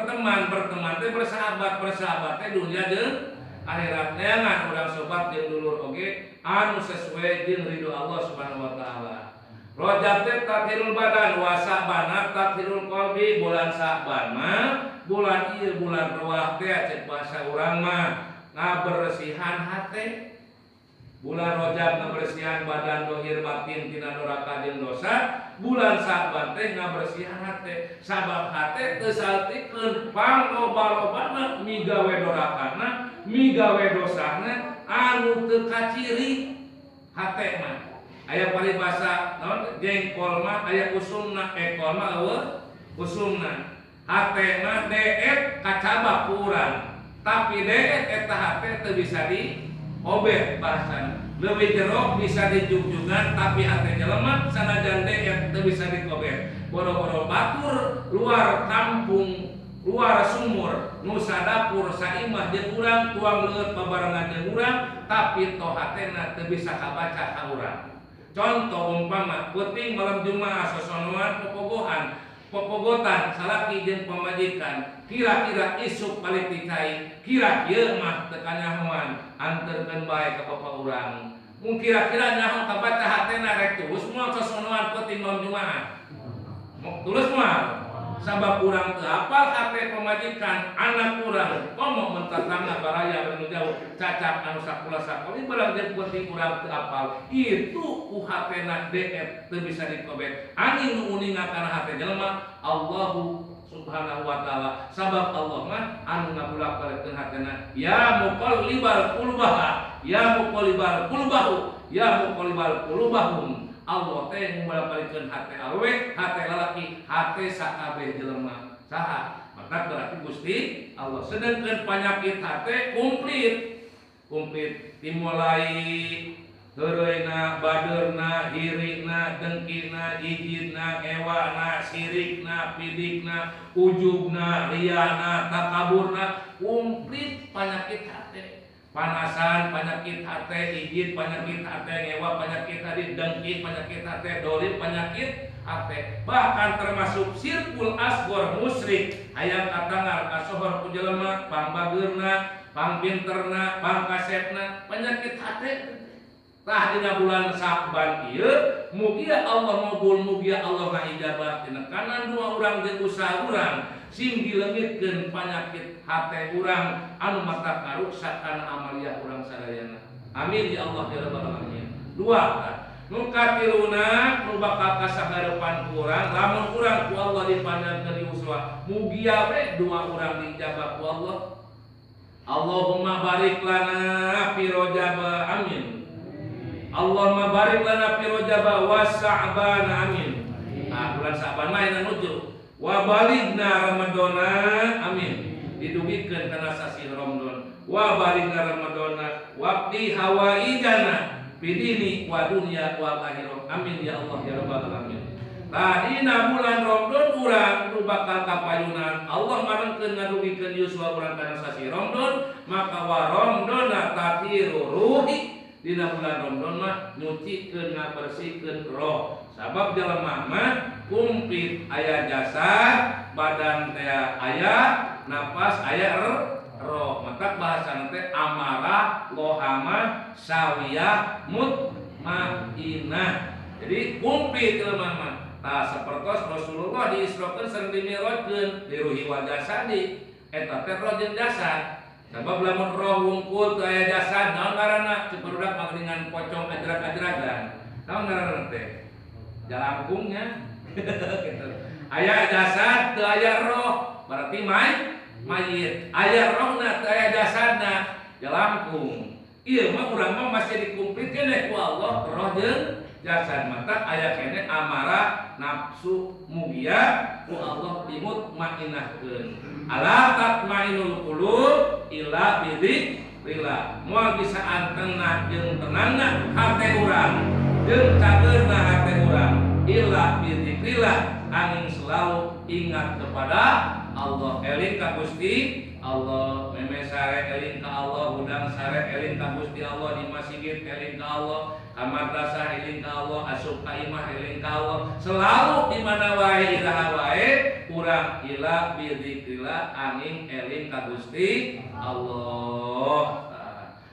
berteman teh bersahabat teh dunia jeung akhirat neangan urang sobat jeung dulur oge anu sesuai jeung ridho Allah Subhanahu wa taala. Rajab teh tathirul badan wa Sa'ban tathirul qalbi. Bulan Sa'ban mah bulan ieu bulan ruah teh cek bahasa urang mah ngabersihan hate. Bulan Rajab ngabersihan badan dohir batin tina doraka jeung dosa. Bulan Sa'ban teh ngabersihan hate. Sabab hate teu saltikeun pangloba-lobana migawe dorakana, migawe dosana anu teu kaciri hate mah. Aya paribasa naon jengkol mah aya usumna, ekol mah eueuh usumna. Hate mah deet kacabak ku urang. Tapi deet eta hate teu bisa diobet bahasana. Leuwih jero bisa dijugjugan tapi hate jelema sanajan deet teu bisa dikobet. Boro-boro batur luar kampung, luar sumur, nu sadapur saimah jeung urang tuang leuit pabarengan jeung urang tapi toh hatena teu bisa kabaca ka urang. Contoh umpama peuting malam Jumaah sosonoan popogotan salaki jeung pamajikan kira-kira isuk balik dicai kira ieu mah teu kanyahoan anterkeun bae ka bapak urang mun kira-kira nyaho kabaca hatena rek tulus moal sosonoan peuting malam Jumaah tulus moal sabab urang teu hafal hate pamajikan anak urang komo mentatangna baraya anu jauh cacak anu sakula sakali barang jeung peuting urang teu hafal itu ku hatena deet teu bisa dikobet angin nu uninga kana hate jelema Allahu Subhanahu wa taala sabab Allah mah anu ngabulak-balikkeun hatena ya muqallibal qulubaha ya muqallibal qulubahu ya muqallibal qulubahum. Allah teh ngabulak-balikkeun hate awewe, hate lalaki, hate sakabeh jelema. Saha? Maka berarti Gusti Allah sedengkeun panyakit hate komplit dimulai heureuna, badeurna, hirikna, dengkina, jijidna, ewana, sirikna, pidikna, ujubna, riyana, takaburna, komplit panyakit hate. Panasan penyakit hate, ijid penyakit hate, ngewa penyakit hate, dengki penyakit hate, dolim penyakit hate. Bahkan termasuk sirkul asgor musyrik hayang katangar kasohor ku jelema pangbageurna, pangpinterna, pangkasepna penyakit hate. Tah dina bulan Sa'ban ieu mugia Allah mabul mugia Allah ngajabah tina kanan dua urang jeung usaha urang sim dileungitkeun panyakit hate urang anu mata karuksak kana amaliyah urang sadayana. Amin ya Allah ya rabbal alamin. Dua nu katiluna nu bakal kasagarepan urang lamun urang ku Allah dipandangkeun diuswa mugia we dua urang dijabah ku Allah. Allahumma barik lana fi Rajab amin. Allahumma barik lana fi Rajab wa Sa'ban amin. Nah, bulan Sa'ban mah aya nuju. Wa balighna Ramadana amin. Didugikeun kana sasi Ramadan. Wa balighna Ramadana waqti hawaijana bidini wa dunya wa akhirah. Amin ya Allah ya rabbal alamin. Dina bulan Ramadan urang nu bakal kapayunan Allah marengkeun ngadugikeun yuswa urang kana sasi Ramadan maka wa Ramadana tatiru ruhi. Dina bulan Ramadan mah nyucikeun ngabersihkeun roh. Sabab jelema mah kumplit aya jasad, badan teh aya, napas aya roh. Maka bahasana teh amarah, lohamah, sawiyah, mutmainnah. Jadi kumplit jelema mah. Tah sapertos Rasulullah diisrokeun sareng dimirajkeun di ruhi wa jasadi. Eta teh roh jeung jasad. Sabab lamun roh wungkul teu aya jasad naon ngaranna ciperudak mangringan pocong ajrak-ajragan. Naon ngaranna teh? Jalangkungnya. Gitu. Aya jasad teu aya roh, berarti mayit. Aya rohna teu aya jasadna, jalangkung. Ieu mah urang mah masih dikumplitkeun ku Allah roh jeung jasad. Maka aya kene amarah, nafsu, mugia ku Allah dimutmainnahkeun. Ala tatmainul qulub illa bidzikrillah. Moal bisa antengna jeung tenangna hate urang jeung cageurna hate urang illa bidzikrillah angin selalu ingat kepada Allah. Eling ka Gusti Allah, meme sare eling ka Allah, udang sare eling ka Gusti Allah, di masjid eling ka Allah, ka madrasah eling ka Allah, asup ka imah eling ka Allah. Selalu di mana wae iraha wae urang urang ila bidzikrillah angin eling ka Gusti Allah.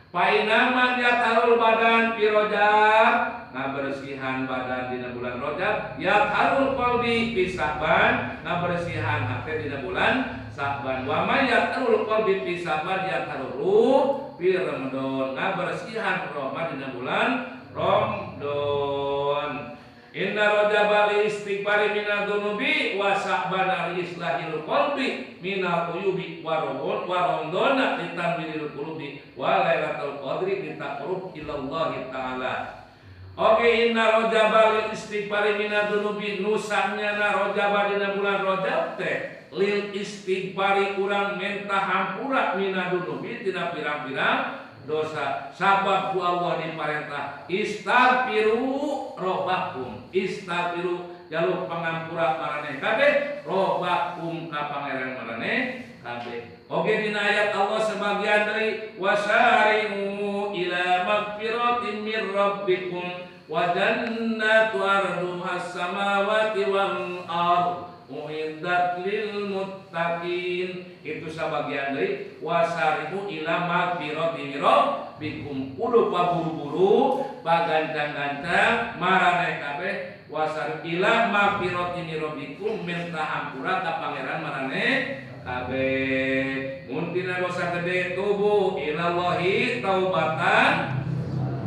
Painaman yatarul badan fi Rajab, ngabersihan badan dina bulan Rajab, yatarul qalbi fi Sa'ban, ngabersihan hati dina bulan Sa'ban. Wa may yatarul qalbi fi Sa'ban yatarul fi Ramadan, ngabersihan roh dina bulan Ramadan. Inna Rajab li istighfari minadz dzunubi wa Sa'ban li islahil qalbi minal uyubi wa Ramadan li tanwiril qulubi wa lailatul qadri li taqrub ilallahi ta'ala. Oke, inna Rajab li istighfari minadz dzunubi, nusanya na Rajab dina bulan Rajab teh lil istighfari urang minta hampura minadz dzunubi tina pirang-pirang dosa. Sabab ku Allah diparentah istaghfiru rabbakum, istaghfiru jaluk pangampura maraneh kabeh, rabbakum ka pangeran maraneh kabeh. Oge dina ayat Allah sebagian dari wasari'u ila magfiratin mir rabbikum wa jannatu arduhas samawati wal ardh uiddat lil muttaqin. Itu sabagian dari wasari'u ila magfiratin rabbikum, kudu paburu-buru pagancang-gancang maraneh kabeh wasari'u ila magfiratin rabbikum, minta hampura ka pangeran maraneh kabeh. Mun tina dosa gede tubuh ilallahi taubatan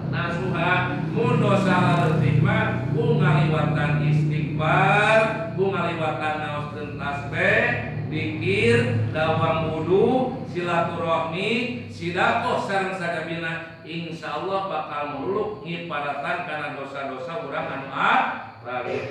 nasuha, mun dosa leutik mah ku ngaliwatan istighfar, ku ngaliwatan naoskeun tasbih, zikir, dawam wudu, silaturahmi, sedekah sareng sadabina, insyaallah bakal muluk ngipadatan kana dosa-dosa urang anu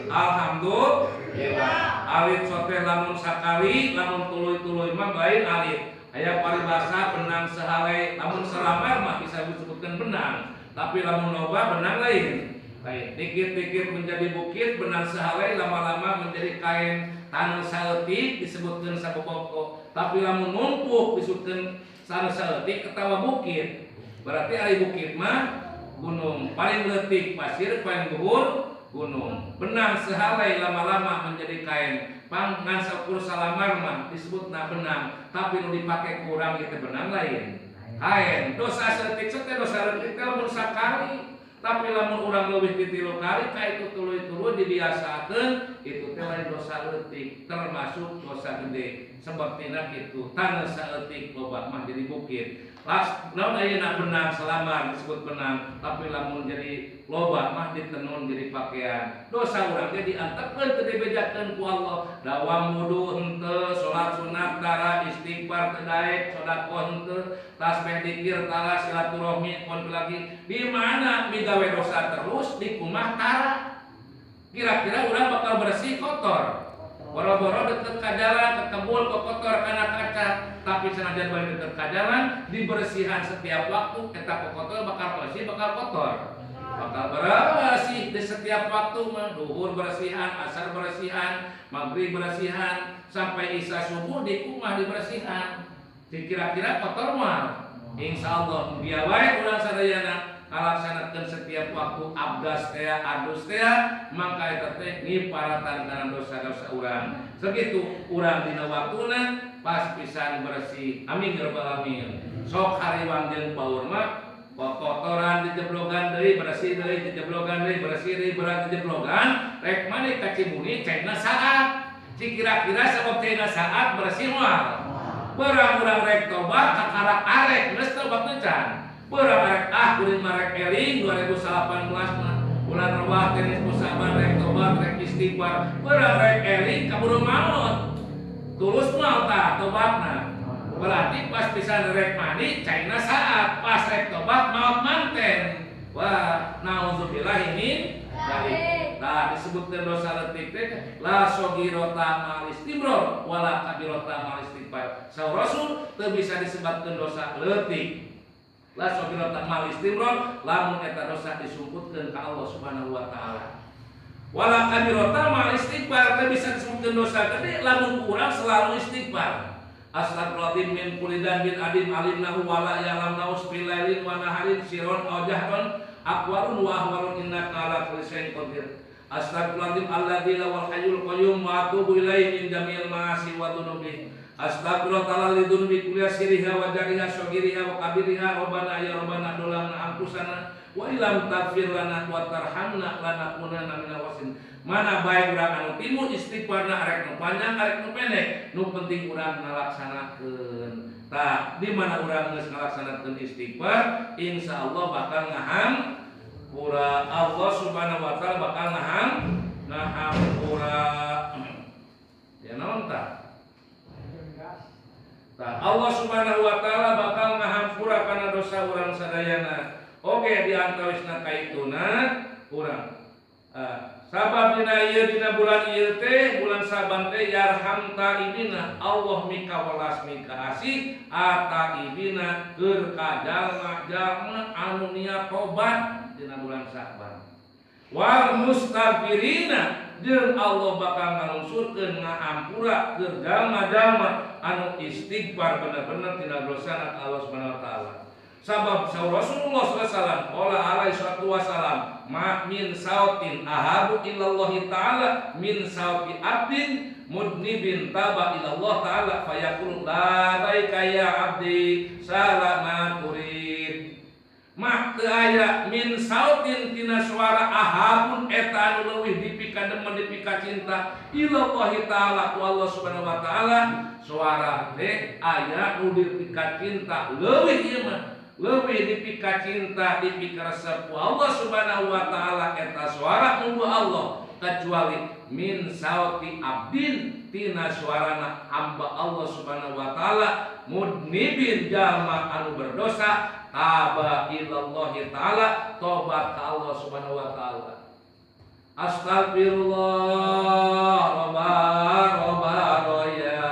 alhamdulillah. Alit sote lamun sakali, lamun tuluy-tuluy mah lain alit. Aya paribasa benang sehale, lamun selamar mah bisa disebutkan benang, tapi lamun loba benang lain. Dikit-dikit menjadi bukit, benang sehale lama-lama menjadi kain tanah saeutik disebutkan saboboko. Tapi lamun numpuk disebutkan tanah saeutik ketawa bukit. Berarti ari bukit mah gunung, paling leutik pasir, paling dhuwur gunung. Benang sehalai lama-lama menjadi kain. Pangan sakur salamar mah disebutna benang, tapi nu dipake kurang itu benang lain. Kain. Dosa saeutik teh dosa leutik teh lamun sakali, tapi lamun urang leuwih ti 3 kali ka itu tuluy-tuluy dibiasakeun, itu teh lain dosa leutik, termasuk dosa gede. Sebab tina kitu tanah saeutik loba mah jadi bukit. Namun ayeuna benang selamar disebut benang, tapi lamun jadi loba mah ditenun jadi pakaian. Dosa urang ge diantepkeun teu dibejakeun ku Allah. Dawam wudu henteu, salat sunat tara, istighfar teu daek, sedekah henteu, tasbih dzikir tara, silaturahmi pon lagi. Di mana migawe dosa terus di kumah tara. Kira-kira urang bakal bersih kotor. Boro-boro deket ka jalan, ke kebun, ke kotor kana kaca. Tapi senajan bae deket ka jalan, dibersihan setiap waktu, eta kotor bakal bersih, bakal kotor. Bakal bersih di setiap waktu mah, duhur bersihan, asar bersihan, maghrib bersihan, sampai isya subuh di kumah dibersihan. Kira-kira kotor mah. Insyaallah biar bae urang sadayana ngalaksanakeun setiap waktu abdas teh adus teh, mangka eta teh ngiparatan kana dosa-dosa urang. Sakitu urang dina waktuna pas pisan bersih. Amin ya rabbal alamin. Sok hariwang jeung baur mah kotoran dijeblogan deui, bersih deui, dijeblogan deui, bersih deui, berat dijeblogan, rek mane ka Cimuni caina saat. Kira-kira sabab caina saat bersih moal. Berang-urang rek tobat kakarak arek geus tobat teh can. Berang rek kuring marek eling 2018 mah bulan Ramadan teh musaban rek tobat rek istighfar. Berang rek eling kaburu maot. Tulus moal tah tobatna. Berarti pas pisan rek mandi caina saat, pas rek tobat maot manten. Wah, naudzubillah min dzalik. Nah, disebutkan dosa leutik teh la sogirota mal istimror wala kabirota mal istighfar. Saur Rasul teu bisa disebutkeun dosa leutik. La sogirota mal istimror lamun eta dosa disumputkeun ka Allah Subhanahu wa taala. Wala kabirota mal istighfar teu bisa disebutkeun dosa gede lamun kurang selalu istighfar. Astagfirullahaladzim min kulli dzambin adim alimnahu wala ya'lamnahu fil lailin wa naharin sirron aw jahron aqwalun wa ahwalun innaka ala kulli syai'in qadir. Astagfirullahaladzim alladzina wal hayyul qayyum wa atubu ilaihi min jami'il ma'asi wa dhunubi. Astagfirullah ta'ala li dhunubi kulli sirriha wa jariha shogiriha wa kabiriha. Rabbana ya Rabbana dolamna anfusana wa ilam taghfir lana wa tarhamna lanakunanna minal khasirin. Mana baik urang anu timu istighfarna arek nu panjang arek nu pendek, nu penting urang ngalaksanakeun. Tah di mana urang geus ngalaksanakeun istighfar, insyaallah bakal ngahampura. Allah Subhanahu wa taala bakal ngahampura. Ya naon tah? Tah Allah Subhanahu wa taala bakal ngahampura kana dosa urang sadayana. Oge di antawisna kaituna urang sabab dina ieu dina bulan ieu teh bulan Saban teh yarham taibina Allah mika walas mika asih ataibina keur ka jalma-jalma anu niat tobat dina bulan Saban wal mustaghfirina jeung Allah bakal ngalungsurkeun ngahampura keur jalma-jalma anu istighfar bener-bener tina dosana ka Allah Subhanahu wa taala. Sabab Rasulullah SAW qala alaihi salatu wasalam ma min sautin ahabu ilallahi ta'ala min sauti abdin mudnibin taba ilallah ta'ala fayaqul la baika ya abdi salamat turid. Mak teu aya min sautin tina suara ahabun eta anu leuwih dipika demen dipika cinta ilallahi ta'ala ku Allah Subhanahu wa taala. Suara teh aya nu dipika cinta leuwih ieu mah lebih dipika cinta dipika resep Allah Subhanahu wa taala eta suara nu Allah kecuali min sauti abdin tina suarana hamba Allah Subhanahu wa taala mudnibin jalma anu berdosa taba ilallahi taala tobat ka Allah Subhanahu wa taala. Astagfirullah robba roya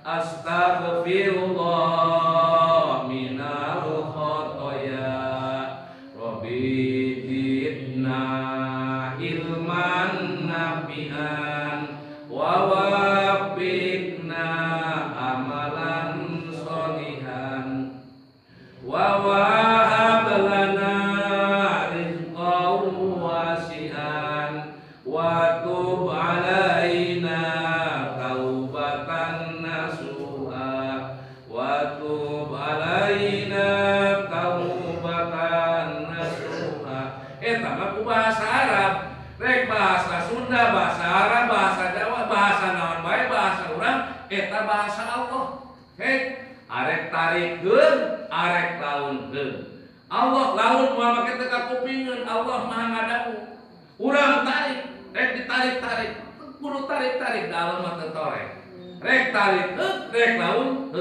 astagfirullah ilman nafi'an wa wafiqna amalan sholihan wa wahab lana rizqan wasi'an wa tub alaina taubatan nasuha wa tub alaina taubatan nasuha. Eta mah ku bahasa Arab. Rek bahasa Sunda, bahasa Arab, bahasa Jawa, bahasa naon bae bahasa urang eta bahasa Allah. Hek, arek tarikeun, arek launkeun. Allah laun moal make teu kakupingeun, Allah Maha ngadawu. Urang tarik, rek ditarik-tarik, kudu tarik-tarik dalam mah teu torek. Rek tarik rek laun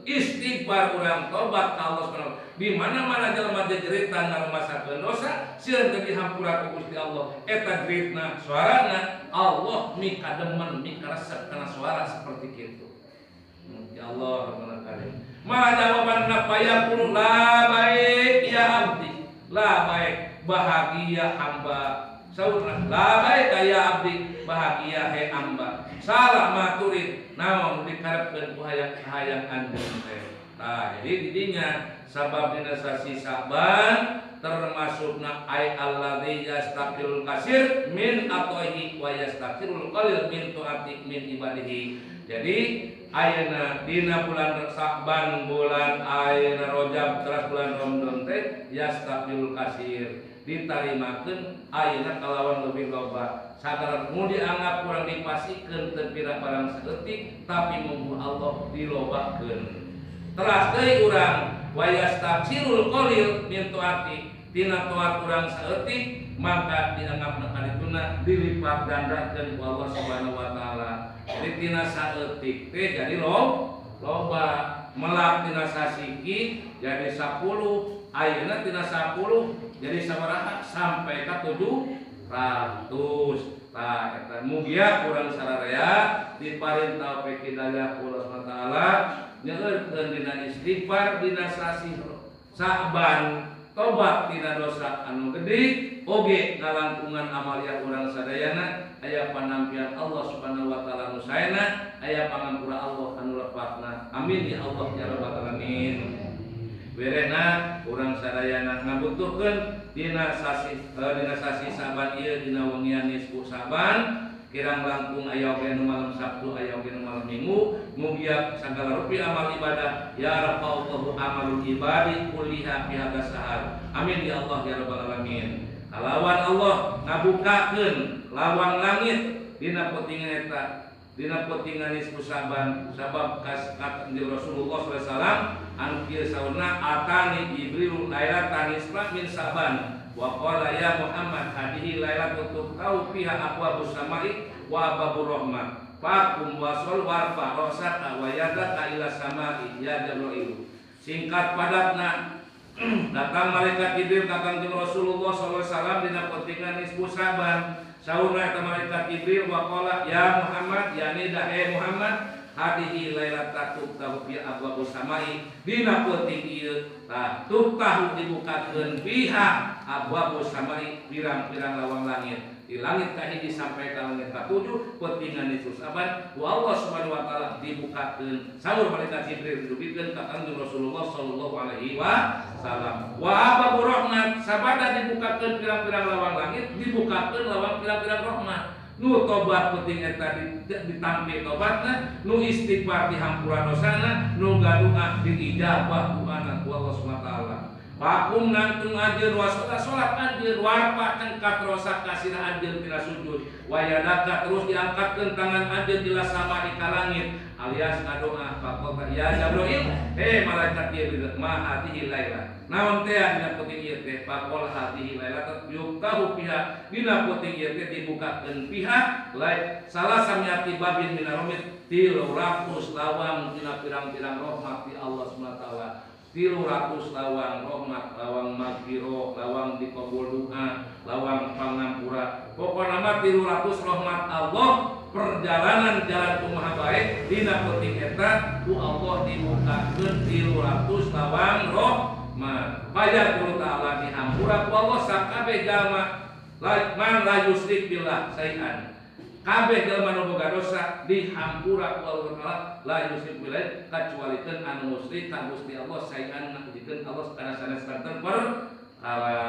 istighfar urang tobat ka Allah Subhanahu wa taala. Di mana-mana jelema jejeuritan ngarumasakeun dosa sieun teu dihampura ku Gusti Allah. Eta jeritna suarana Allah mika demen mika resep kana suara seperti kitu. Ya Allah Rabbana karim. Maha jawabanna fayaqul la baik ya abdi. La baik bahagia hamba. Saurna la baik ya abdi bahagia he hamba. Salah maturid naon dikarepkeun ku hayang anjeun teh. Nah, jadi didinya sabab dina sasi Saban termasukna ay alladzi yastaqilul kasir min atohi wa yastaqilul qalil min tuati min ibadihi. Jadi ayeuna dina bulan Saban bulan ayeuna Rajab teras bulan Ramadan teh yastaqilul kasir ditarimakeun ayeuna kalawan leuwih loba. Sadar mu dianggap kurang dipasikeun teu pira barang saeutik tapi munggu Allah dilobakeun. Teras deui urang wa yastaghfirul qalil min taati tina taat urang saeutik maka dianggapna kadituna dilipat gandakeun ku Allah Subhanahu wa taala. Jadi tina saeutik teh jadi loba melak tina sasiki jadi 10 ayeuna tina 10 jadi sabaraha sampai ka 700. Tah eta mugia urang sararea diparing taufik hidayah Allah Subhanahu wa taala nyeurkeun dina istighfar dina sasi Saban tobat tina dosa anu gede oge ngalangkungan amalia urang sadayana aya panampian Allah Subhanahu wa taala nu saena aya pangampura Allah anu lepatna. Amin ya Allah ya rabbal alamin. Berena urang sadayana ngabutuhkeun dina sasi Saban ieu dina wengian nisfu Saban kirang langkung aya oge nu malam Sabtu aya oge nu malam Minggu mugia sagala rupi amal ibadah ya rabbal amalul ibadi kulliha fi hadza sahar amin ya Allah ya rabbal alamin. Kalawan Allah ngabukakeun lawang langit dina potingan eta dina potingan nisfu Saban sabab kanjeng Rasulullah sallallahu alaihi wasallam anu kieu sauna atani Jibril lailatan nisfa min Saban wa qala ya Muhammad hadihi lailatul tuqau fiha abwabus samai wa babur rahmah faqum wasol warfa rosaka wa yadaka ila samai ya Jibril. Singkat padatna datang malaikat Jibril ka kanjeng Rasulullah sallallahu alaihi wasallam dina potingan nisfu Saban sauna eta malaikat Jibril wa qala ya Muhammad yani dahe Muhammad hadihi lailatul tuqau fi abwabus samai dina poting ieu tah tuqtahu dibukakeun fiha abwabus samai pirang-pirang lawang langit di langit kahiji sampai ka langit katujuh potingan nisfu Saban wa Allah subhanahu wa taala dibukakeun saur malaikat Jibril dibikeun ka kanjeng Rasulullah sallallahu alaihi wasallam wa abwabur rahmat sabada dibukakeun pirang-pirang lawang langit dibukakeun lawang pirang-pirang rahmat nu tobat penting eta ditampi tobatna nu istighfar dihampura dosana nu gaduh diijabah ku anak Allah subhanahu wa taala Pakum nantung anjeun wasala salat anjeun warpa cengkat rosak kasina anjeun tina sujud wayadaka terus diangkatkeun tangan anjeun ila sama di langit alias ngadoa faqala ya Jibril malaikat ieu ma hatihi laila naon teh dina peuting ieu teh faqala hatihi laila yuktahu fiha dina peuting ieu teh dibukakeun fiha lain salah samiati babin minaromit 300 lawang dina pirang-pirang rahmat ti Allah Subhanahu wa taala 300 lawang rahmat, lawang magfirah, lawang dikabul doa, lawang pangampura. Pokokna mah 300 rahmat Allah, perjalanan jalan kumaha bae dina peuting eta ku Allah dibukakeun 300 lawang rahmat. Bayar kudu ta'ala dihampura ku Allah sakabeh jalma man la yusyrik billah sayan. Kabeh jalma nu boga dosa dihampura ku Allah Taala la yusyrik billah kacualikeun anu musyrik ka Gusti Allah sayan ngajikeun Allah kana sanes santen perkara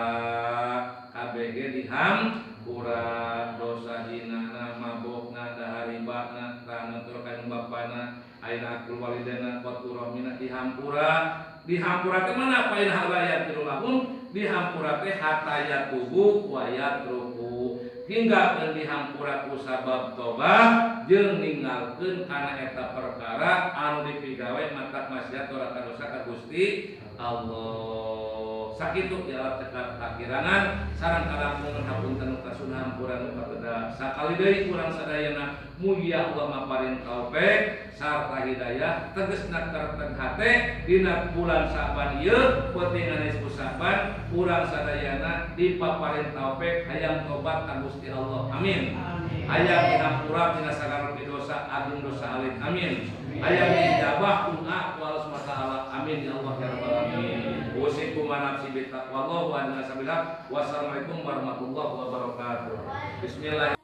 kabeh ge dihampura dosa hinana mabokna dahar ribana kana turkan bapana aina akul walidana qatur mina dihampura teh mana pain halayat lahum dihampura teh hataya tubuh wa yatruku hingga keun dihampura ku sabab tobat jeung ninggalkeun kana eta perkara anu dipigawe matak maksiat ora kadosa ka Gusti Allah. Sakitu ya cekat kakirangan sareng kalangkung hapunten kasuna hampura nu kapeda sakali deui urang sadayana mugia Allah maparin taufik sarta hidayah tegasna kareteng hate dina bulan Saban ieu peutingan nisfu Saban urang sadayana dipaparin taufik hayang tobat ka Gusti Allah amin. Hayang dihampura tina sagala dosa agung dosa alit amin. Hayang dijabah doa ku Allah Subhanahu wa taala amin ya Allah ya rabbal alamin. Usikum manafsi bitaqwallah wa anna sabillah. Wassalamualaikum warahmatullahi wabarakatuh. Bismillah.